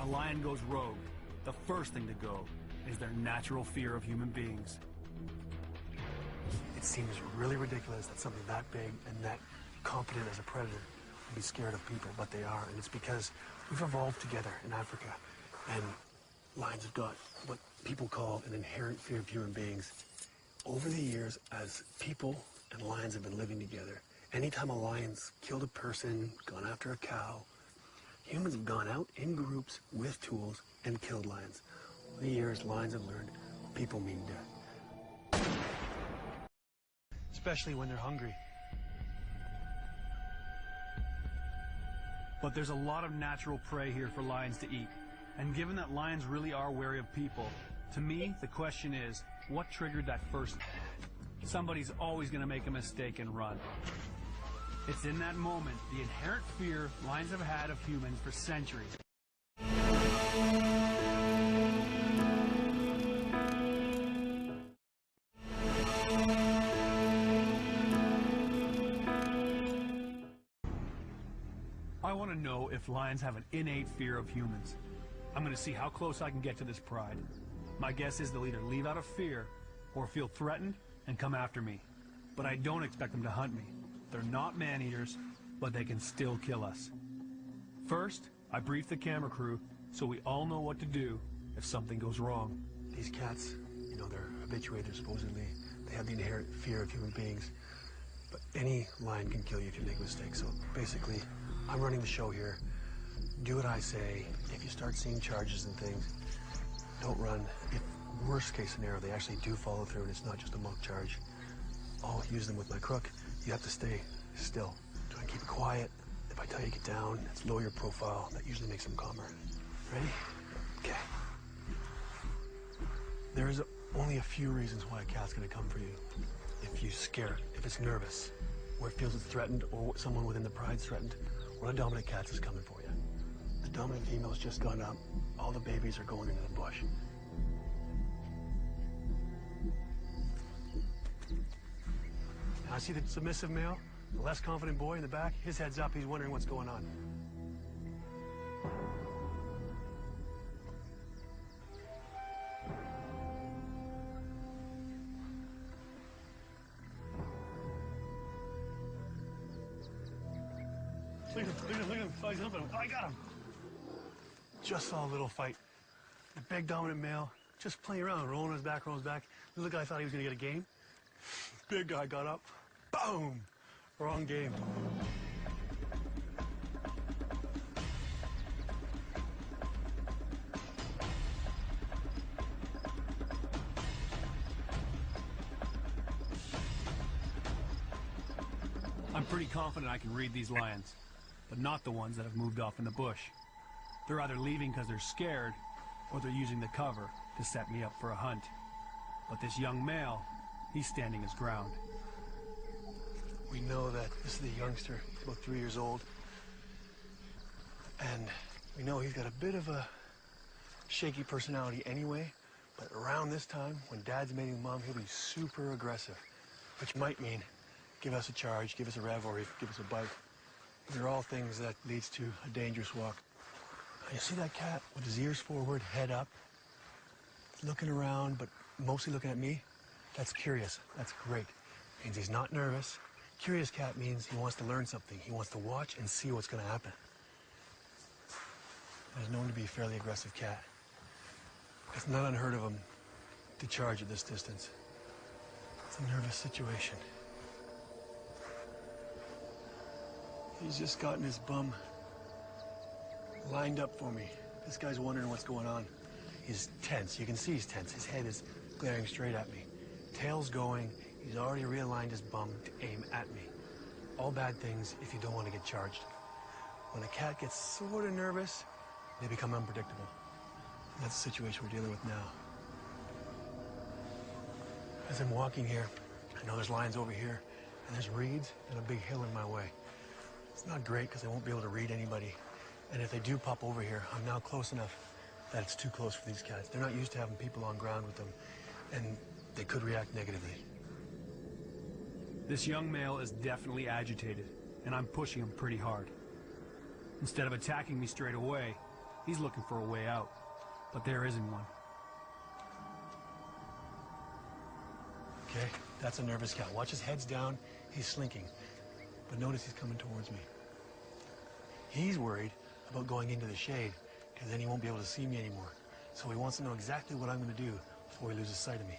a lion goes rogue, the first thing to go is their natural fear of human beings. It seems really ridiculous that something that big and that competent as a predator would be scared of people, but they are, and it's because we've evolved together in Africa, and lions have got what people call an inherent fear of human beings. Over the years, as people and lions have been living together, anytime a lion's killed a person, gone after a cow, humans have gone out in groups with tools and killed lions. Over the years, lions have learned people mean death. Especially when they're hungry. But there's a lot of natural prey here for lions to eat. And given that lions really are wary of people, to me, the question is, what triggered that first? Somebody's always going to make a mistake and run. It's in that moment, the inherent fear lions have had of humans for centuries. I want to know if lions have an innate fear of humans. I'm going to see how close I can get to this pride. My guess is they'll either leave out of fear or feel threatened and come after me. But I don't expect them to hunt me. They're not man-eaters, but they can still kill us. First, I brief the camera crew so we all know what to do if something goes wrong. These cats, you know, they're habituated supposedly. They have the inherent fear of human beings. But any lion can kill you if you make a mistake. So basically, I'm running the show here. Do what I say. If you start seeing charges and things, don't run. If worst case scenario, they actually do follow through and it's not just a mock charge, I'll use them with my crook. You have to stay still. Try and keep it quiet. If I tell you get down, it's lower your profile. That usually makes them calmer. Ready? Okay. There is only a few reasons why a cat's gonna come for you. If you scare it, if it's nervous, or it feels it's threatened, or someone within the pride's threatened, one of the dominant cats is coming for you. The dominant female's just gone up. All the babies are going into the bush. Now, I see the submissive male, the less confident boy in the back. His head's up. He's wondering what's going on. Look at him. Oh, he's humping him. Oh, I got him. Just saw a little fight. The big dominant male just playing around, rolling his back. The little guy thought he was going to get a game. Big guy got up. Boom! Wrong game. I'm pretty confident I can read these lions, but not the ones that have moved off in the bush. They're either leaving because they're scared, or they're using the cover to set me up for a hunt. But this young male, he's standing his ground. We know that this is the youngster, about 3 years old. And we know he's got a bit of a shaky personality anyway, but around this time, when Dad's mating Mom, he'll be super aggressive, which might mean give us a charge, give us a rev, or give us a bite. These are all things that leads to a dangerous walk. You see that cat with his ears forward, head up, looking around, but mostly looking at me? That's curious. That's great. Means he's not nervous. Curious cat means he wants to learn something. He wants to watch and see what's going to happen. He's known to be a fairly aggressive cat. It's not unheard of him to charge at this distance. It's a nervous situation. He's just gotten his bum lined up for me. This guy's wondering what's going on. He's tense. You can see he's tense. His head is glaring straight at me. Tail's going. He's already realigned his bum to aim at me. All bad things if you don't want to get charged. When a cat gets sort of nervous, they become unpredictable. And that's the situation we're dealing with now. As I'm walking here, I know there's lions over here, and there's reeds and a big hill in my way. It's not great because I won't be able to read anybody. And if they do pop over here, I'm now close enough that it's too close for these cats. They're not used to having people on ground with them, and they could react negatively. This young male is definitely agitated, and I'm pushing him pretty hard. Instead of attacking me straight away, He's looking for a way out, but there isn't one. Okay, that's a nervous cow. Watch his head's down. He's slinking. But notice he's coming towards me. He's worried about going into the shade, because then he won't be able to see me anymore. So he wants to know exactly what I'm going to do before he loses sight of me.